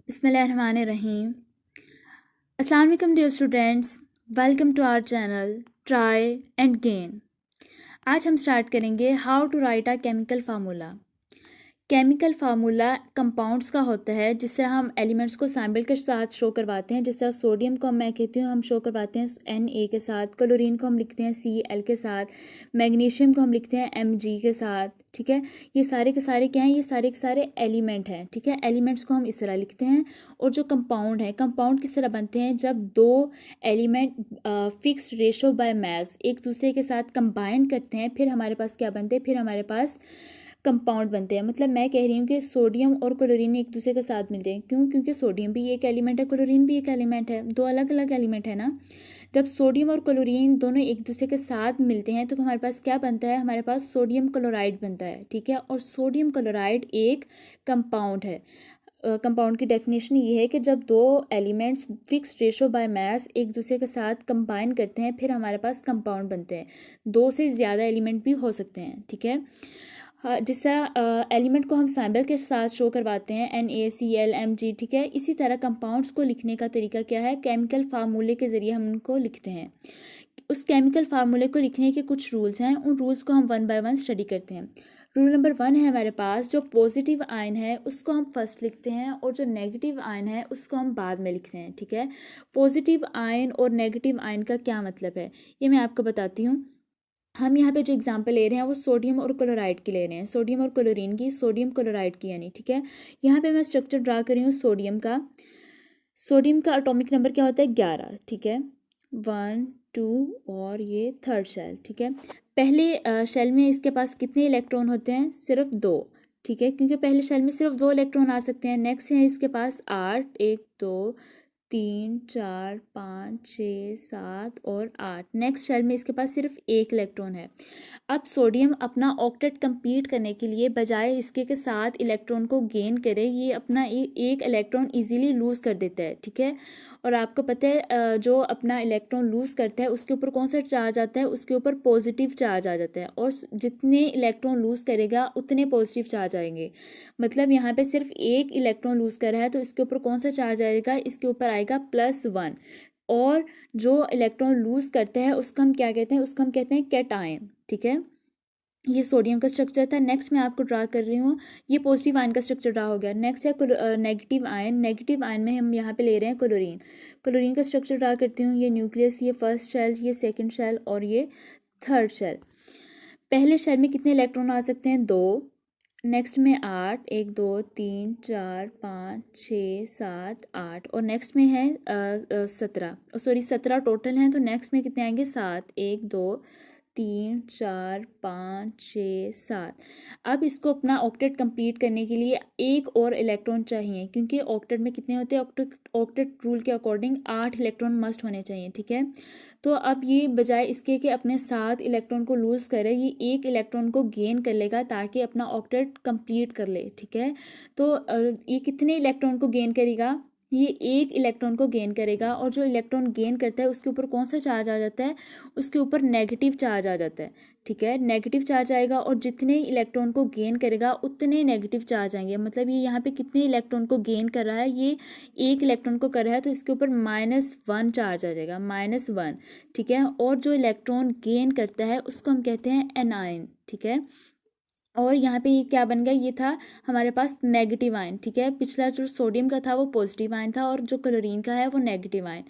बिस्मिल्लाहिर्रहमानिर्रहीम। अस्सलाम वालेकुम dear students, welcome to our channel try and gain. आज हम स्टार्ट करेंगे how to write a chemical formula. Chemical formula compounds का होता है। जिस तरह हम एलिमेंट्स को सैम्पल के साथ शो करवाते हैं, जिस तरह सोडियम को मैं कहती हूँ हम शो करवाते हैं Na के साथ, क्लोरीन को हम लिखते हैं Cl के साथ, मैग्नीशियम को हम लिखते हैं Mg के साथ। ठीक है, ये सारे के सारे क्या हैं? ये सारे के सारे एलिमेंट हैं। ठीक है, एलिमेंट्स को हम इस तरह लिखते हैं। और जो कंपाउंड है, कंपाउंड किस तरह बनते हैं? जब दो element fixed ratio by mass एक दूसरे के साथ कंबाइन करते हैं, फिर हमारे पास क्या बनते हैं? फिर हमारे पास कंपाउंड बनते हैं। मतलब मैं कह रही हूँ कि सोडियम और क्लोरीन एक दूसरे के साथ मिलते हैं। क्यों? क्योंकि सोडियम भी एक एलिमेंट है, क्लोरीन भी एक एलिमेंट है, दो अलग अलग एलिमेंट है ना। जब सोडियम और क्लोरीन दोनों एक दूसरे के साथ मिलते हैं तो हमारे पास क्या बनता है? हमारे पास सोडियम क्लोराइड बनता है। ठीक है, और सोडियम क्लोराइड एक कंपाउंड है। कंपाउंड की डेफिनेशन ये है कि जब दो elements fixed ratio by mass एक दूसरे के साथ कंबाइन करते हैं, फिर हमारे पास कंपाउंड बनते हैं। दो से ज़्यादा एलिमेंट भी हो सकते हैं। ठीक है, हाँ, जिस तरह एलिमेंट को हम सैम्पल के साथ शो करवाते हैं NaCl Mg। ठीक है, इसी तरह कंपाउंड्स को लिखने का तरीका क्या है? केमिकल फार्मूले के ज़रिए हम उनको लिखते हैं। उस केमिकल फार्मूले को लिखने के कुछ रूल्स हैं, उन रूल्स को हम वन बाय वन स्टडी करते हैं। रूल नंबर 1 है हमारे पास, जो पॉजिटिव आयन है उसको हम फर्स्ट लिखते हैं और जो नेगेटिव आयन है उसको हम बाद में लिखते हैं। ठीक है, पॉजिटिव आयन और नेगेटिव आयन का क्या मतलब है ये मैं आपको बताती हूँ। हम यहाँ पे जो एग्जांपल ले रहे हैं वो सोडियम और क्लोराइड की ले रहे हैं, सोडियम और क्लोरीन की, सोडियम क्लोराइड की यानी। ठीक है, यहाँ पे मैं स्ट्रक्चर ड्रा कर रही हूँ सोडियम का। सोडियम का एटॉमिक नंबर क्या होता है? 11। ठीक है, 1 2 और ये थर्ड शेल। ठीक है, पहले शेल में इसके पास कितने इलेक्ट्रॉन होते हैं? सिर्फ 2। ठीक है, क्योंकि पहले शेल में सिर्फ 2 इलेक्ट्रॉन आ सकते हैं। नेक्स्ट है इसके पास 8, 1 2 3 4 5 6 7 और 8। नेक्स्ट शेल में इसके पास सिर्फ 1 इलेक्ट्रॉन है। अब सोडियम अपना ऑक्टेट कंप्लीट करने के लिए बजाय इसके के साथ इलेक्ट्रॉन को गेन करे, ये अपना एक इलेक्ट्रॉन इजीली लूज कर देता है। ठीक है, और आपको पता है जो अपना इलेक्ट्रॉन लूज करता है उसके ऊपर कौन सा चार्ज आता है? उसके ऊपर पॉजिटिव चार्ज आ जाता है। और जितने इलेक्ट्रॉन लूज करेगा उतने पॉजिटिव चार्ज आएंगे। मतलब यहाँ पे सिर्फ एक इलेक्ट्रॉन लूज कर रहा है तो इसके ऊपर कौन सा चार्ज आएगा? इसके ऊपर आएगा +1। और जो इलेक्ट्रॉन लूज करता है उसका हम क्या कहते हैं? उसको हम कहते हैं कैटायन। ठीक है, ये सोडियम का स्ट्रक्चर था। नेक्स्ट मैं आपको ड्रा कर रही हूँ, ये पॉजिटिव आयन का स्ट्रक्चर ड्रा हो गया। नेक्स्ट है नेगेटिव आयन। नेगेटिव आयन में हम यहाँ पे ले रहे हैं क्लोरीन। क्लोरीन का स्ट्रक्चर ड्रा करती हूँ, ये न्यूक्लियस, ये फर्स्ट शेल, ये सेकंड शेल और ये थर्ड शेल। पहले शेल में कितने इलेक्ट्रॉन आ सकते हैं? 2। नेक्स्ट में 8, 1 2 3 4 5 6 7 8 और नेक्स्ट में है 17, सॉरी 17 टोटल हैं। तो नेक्स्ट में कितने आएंगे? 7, 1 2 3 4 5 6 7। अब इसको अपना ऑक्टेट कंप्लीट करने के लिए एक और इलेक्ट्रॉन चाहिए, क्योंकि ऑक्टेट में कितने होते हैं? ऑक्टेट रूल के अकॉर्डिंग 8 इलेक्ट्रॉन मस्ट होने चाहिए। ठीक है, तो अब ये बजाय इसके कि अपने 7 इलेक्ट्रॉन को लूज करे, ये एक इलेक्ट्रॉन को गेन कर लेगा ताकि अपना ऑक्टेट कंप्लीट कर ले। ठीक है, तो ये कितने इलेक्ट्रॉन को गेन करेगा? ये एक इलेक्ट्रॉन को गेन करेगा। और जो इलेक्ट्रॉन गेन करता है उसके ऊपर कौन सा चार्ज आ जाता है? उसके ऊपर नेगेटिव चार्ज आ जाता है। ठीक है, नेगेटिव चार्ज आएगा और जितने इलेक्ट्रॉन को गेन करेगा उतने नेगेटिव चार्ज आएंगे। मतलब ये यहाँ पे कितने इलेक्ट्रॉन को गेन कर रहा है? ये एक इलेक्ट्रॉन को कर रहा है, तो इसके ऊपर -1 चार्ज आ जाएगा, -1। ठीक है, और जो इलेक्ट्रॉन गेन करता है उसको हम कहते हैं एनायन। ठीक है, और यहाँ पे ये क्या बन गया? ये था हमारे पास नेगेटिव आयन। ठीक है, पिछला जो सोडियम का था वो पॉजिटिव आयन था और जो क्लोरीन का है वो नेगेटिव आयन।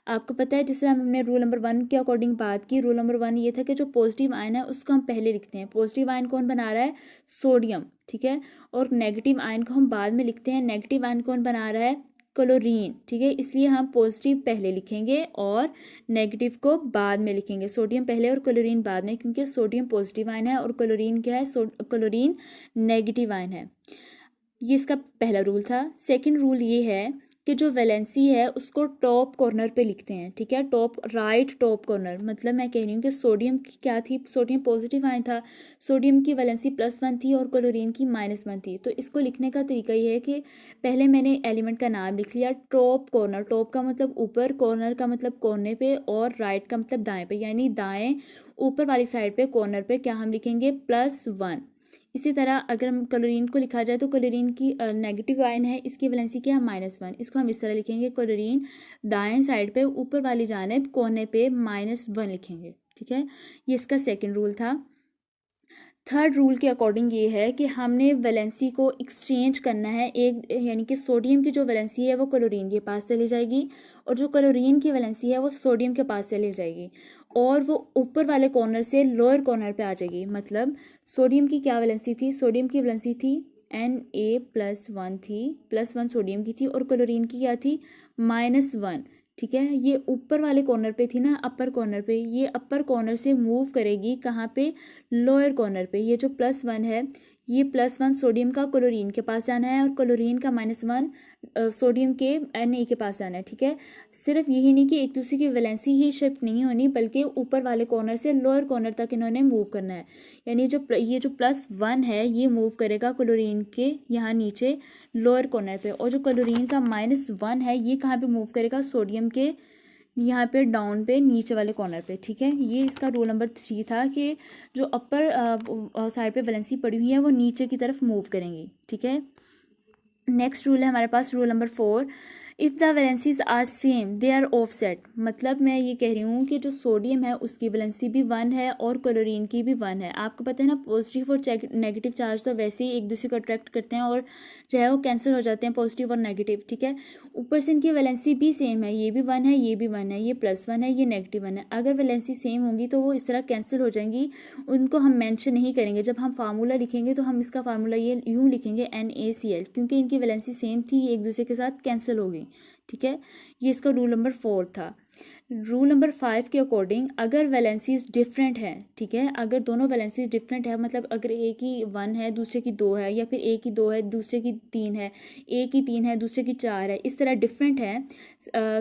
आपको पता है, जिससे हमने रूल नंबर 1 के अकॉर्डिंग बात की, रूल नंबर 1 ये था कि जो पॉजिटिव आयन है उसको हम पहले लिखते हैं। पॉजिटिव आयन कौन बना रहा है? सोडियम। ठीक है, और नेगेटिव आयन को हम बाद में लिखते हैं। नेगेटिव आयन कौन बना रहा है? क्लोरीन। ठीक है, इसलिए हम पॉजिटिव पहले लिखेंगे और नेगेटिव को बाद में लिखेंगे। सोडियम पहले और क्लोरीन बाद में, क्योंकि सोडियम पॉजिटिव आयन है और क्लोरीन क्या है? क्लोरीन नेगेटिव आयन है। ये इसका पहला रूल था। सेकंड रूल ये है कि जो वैलेंसी है उसको टॉप कॉर्नर पे लिखते हैं। ठीक है, टॉप राइट टॉप कॉर्नर। मतलब मैं कह रही हूँ कि सोडियम की क्या थी? सोडियम पॉजिटिव आयन था, सोडियम की वैलेंसी +1 थी और क्लोरीन की -1 थी। तो इसको लिखने का तरीका ये है कि पहले मैंने एलिमेंट का नाम लिख लिया टॉप कॉर्नर। टॉप का मतलब ऊपर, कॉर्नर का मतलब कोने पे और राइट का मतलब दाएं पे, यानी दाएं ऊपर वाली साइड पे कॉर्नर पे क्या हम लिखेंगे? +1। इसी तरह अगर हम क्लोरीन को लिखा जाए तो क्लोरीन की नेगेटिव आयन है, इसकी वैलेंसी क्या है -1। इसको हम इस तरह लिखेंगे, क्लोरीन दाएं साइड पे ऊपर वाली जानिब कोने पे -1 लिखेंगे, ठीक है। ये इसका सेकंड रूल था। थर्ड रूल के अकॉर्डिंग ये है कि हमने वैलेंसी को एक्सचेंज करना है, एक यानी कि सोडियम की जो वैलेंसी है वो क्लोरीन के पास चली जाएगी और जो क्लोरीन की वैलेंसी है वो सोडियम के पास चली जाएगी और वो ऊपर वाले कॉर्नर से लोअर कॉर्नर पे आ जाएगी। मतलब सोडियम की क्या वैलेंसी थी, सोडियम की वैलेंसी थी Na+1 थी, +1 सोडियम की थी, और क्लोरीन की क्या थी, -1, ठीक है। ये ऊपर वाले कॉर्नर पे थी ना, अपर कॉर्नर पे, ये अपर कॉर्नर से मूव करेगी कहाँ पे, लोअर कॉर्नर पे। ये जो +1 है, ये +1 सोडियम का क्लोरीन के पास जाना है और क्लोरीन का -1 सोडियम के Na के पास जाना है, ठीक है। सिर्फ यही नहीं कि एक दूसरे की वैलेंसी ही शिफ्ट नहीं होनी, बल्कि ऊपर वाले कॉर्नर से लोअर कॉर्नर तक इन्होंने मूव करना है। यानी ये जो +1 है ये मूव करेगा क्लोरीन के यहाँ नीचे लोअर कॉर्नर पे, और जो क्लोरीन का -1 है ये कहाँ पे मूव करेगा, सोडियम के यहाँ पे डाउन पे नीचे वाले कॉर्नर पे, ठीक है। ये इसका रूल नंबर 3 था कि जो अपर साइड पे वैलेंसी पड़ी हुई है वो नीचे की तरफ मूव करेंगी, ठीक है। नेक्स्ट रूल है हमारे पास rule number 4, if the valencies are same they are offset. मतलब मैं ये कह रही हूँ कि जो सोडियम है उसकी वैलेंसी भी 1 है और क्लोरीन की भी 1 है। आपको पता है ना, पॉजिटिव और नेगेटिव चार्ज तो वैसे ही एक दूसरे को अट्रैक्ट करते हैं और जो है वो कैंसिल हो जाते हैं, पॉजिटिव और नेगेटिव, ठीक है। ऊपर से इनकी वैलेंसी भी सेम है, ये भी 1 है, ये भी 1 है, ये +1 है, ये -1 है। अगर वैलेंसी सेम होंगी तो वो इस तरह कैंसिल हो जाएंगी, उनको हम मेंशन नहीं करेंगे। जब हम फार्मूला लिखेंगे तो हम इसका फार्मूला ये यूँ लिखेंगे NaCl, क्योंकि इनकी वैलेंसी सेम थी, एक दूसरे के साथ कैंसिल हो गई, ठीक है। ये इसका रूल नंबर 4 था। रूल नंबर 5 के अकॉर्डिंग अगर वैलेंसीज डिफरेंट है, ठीक है, अगर दोनों वैलेंसीज डिफरेंट है, मतलब अगर एक की 1 है दूसरे की 2 है, या फिर एक की 2 है दूसरे की 3 है, एक की 3 है दूसरे की 4 है, इस तरह डिफरेंट है,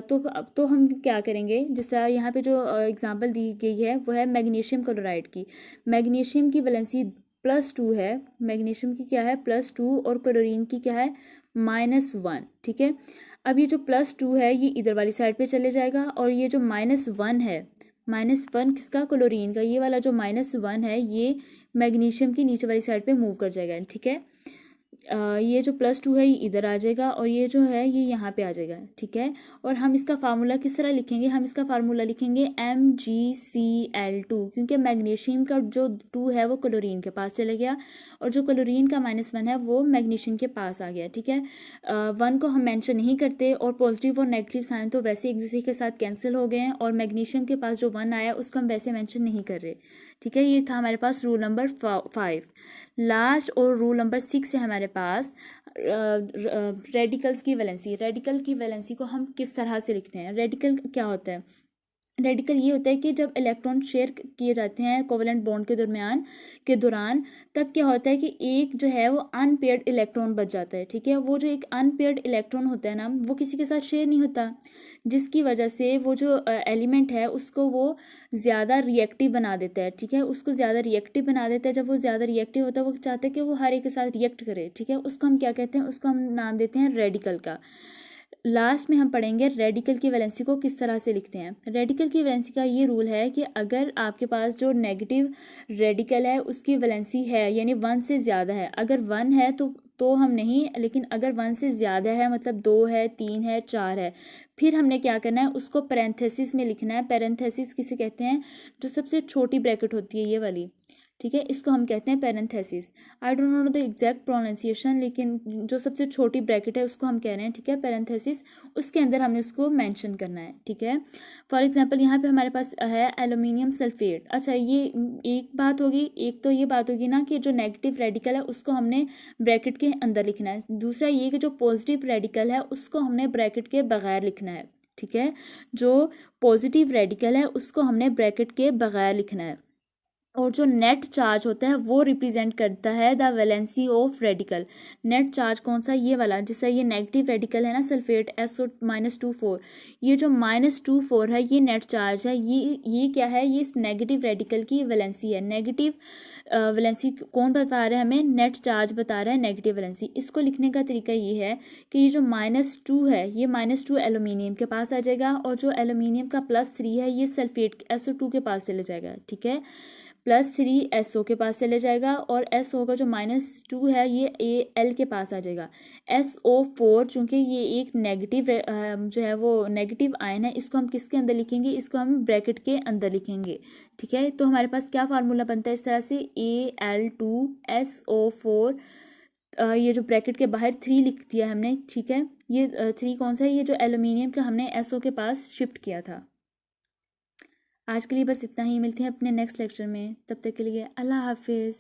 तो हम क्या करेंगे, जैसा यहाँ पे जो एग्जांपल दी गई है वो है मैग्नीशियम क्लोराइड की। मैग्नीशियम की वैलेंसी +2 है, मैग्नीशियम की क्या है, +2, और क्लोरीन की क्या है, -1, ठीक है। अब ये जो +2 है ये इधर वाली साइड पे चले जाएगा, और ये जो -1 है, -1 किसका, क्लोरीन का, ये वाला जो -1 है ये मैग्नीशियम की नीचे वाली साइड पे मूव कर जाएगा, ठीक है। ये जो +2 है ये इधर आ जाएगा और ये जो है ये यहाँ पे आ जाएगा, ठीक है। और हम इसका फार्मूला किस तरह लिखेंगे, हम इसका फार्मूला लिखेंगे MgCl2, क्योंकि मैग्नीशियम का जो 2 है वो क्लोरीन के पास चला गया और जो क्लोरीन का -1 है वो मैग्नीशियम के पास आ गया, ठीक है। 1 को हम मेंशन नहीं करते, और पॉजिटिव और नेगेटिव साइन तो वैसे एक दूसरे के साथ कैंसिल हो गए हैं, और मैग्नीशियम के पास जो 1 आया उसको हम वैसे मेंशन नहीं कर रहे, ठीक है। ये था हमारे पास रूल नंबर 5। लास्ट और रूल नंबर 6 है हमारे पास रेडिकल्स की वैलेंसी। रेडिकल की वैलेंसी को हम किस तरह से लिखते हैं, रेडिकल क्या होता है, रेडिकल ये होता है कि जब इलेक्ट्रॉन शेयर किए जाते हैं कोवेलेंट बॉन्ड के दौरान तब क्या होता है कि एक जो है वो अनपेयर्ड इलेक्ट्रॉन बच जाता है, ठीक है। वो जो एक अनपेयर्ड इलेक्ट्रॉन होता है ना वो किसी के साथ शेयर नहीं होता, जिसकी वजह से वो जो एलिमेंट है उसको वो ज़्यादा रिएक्टिव बना देता है, ठीक है। उसको ज़्यादा रिएक्टिव बना देता है, जब वो ज़्यादा रिएक्टिव होता है वो चाहते हैं कि वो हर एक के साथ रिएक्ट करे, ठीक है। उसको हम क्या कहते हैं, उसको हम नाम देते हैं रेडिकल का। लास्ट में हम पढ़ेंगे रेडिकल की वैलेंसी को किस तरह से लिखते हैं। रेडिकल की वैलेंसी का ये रूल है कि अगर आपके पास जो नेगेटिव रेडिकल है उसकी वैलेंसी है यानी 1 से ज़्यादा है, अगर 1 है तो हम नहीं, लेकिन अगर 1 से ज़्यादा है मतलब 2 है, 3 है, 4 है, फिर हमने क्या करना है, उसको पैरेंथेसिस में लिखना है। पैरेंथेसिस किसे कहते हैं, जो सबसे छोटी ब्रैकेट होती है ये वाली, ठीक है, इसको हम कहते हैं parenthesis. I don't know the exact pronunciation, लेकिन जो सबसे छोटी ब्रैकेट है उसको हम कह रहे हैं, ठीक है, पैरेंथेसिस। उसके अंदर हमने उसको मेंशन करना है, ठीक है। फॉर एग्जांपल यहाँ पे हमारे पास है एल्यूमिनियम सल्फेट। अच्छा, ये एक बात होगी, एक तो ये बात होगी ना कि जो नेगेटिव रेडिकल है उसको हमने ब्रैकेट के अंदर लिखना है। दूसरा ये कि जो पॉजिटिव रेडिकल है उसको हमने ब्रैकेट के बगैर लिखना है, ठीक है। जो पॉजिटिव रेडिकल है उसको हमने ब्रैकेट के बगैर लिखना है। और जो नेट चार्ज होता है वो रिप्रेजेंट करता है the valency of radical. Net charge कौन सा, ये वाला, जैसे ये नेगेटिव रेडिकल है ना सल्फेट SO-24, ये जो -24 है ये नेट चार्ज है। ये क्या है, ये इस नेगेटिव रेडिकल की वैलेंसी है। नेगेटिव वैलेंसी कौन बता रहा है हमें, नेट चार्ज बता रहा है नेगेटिव वैलेंसी। इसको लिखने का तरीका ये है कि ये जो -2 है ये -2 एल्यूमिनियम के पास आ जाएगा, और जो एल्यूमिनियम का +3 है ये सल्फेट SO2 के पास चले जाएगा, ठीक है। प्लस 3 SO के पास चले जाएगा और SO का जो -2 है ये Al के पास आ जाएगा। SO4 चूँकि ये एक नेगेटिव जो है वो नेगेटिव आयन है, इसको हम किसके अंदर लिखेंगे, इसको हम ब्रैकेट के अंदर लिखेंगे। ठीक है, तो हमारे पास क्या फार्मूला बनता है इस तरह से, Al2SO4, ये जो ब्रैकेट के बाहर 3 लिख दिया हमने। ठीक है, ये 3 कौन सा है, ये जो एल्यूमिनियम का हमने SO के पास शिफ्ट किया था। आज के लिए बस इतना ही, मिलते हैं अपने नेक्स्ट लेक्चर में, तब तक के लिए अल्लाह हाफिज़।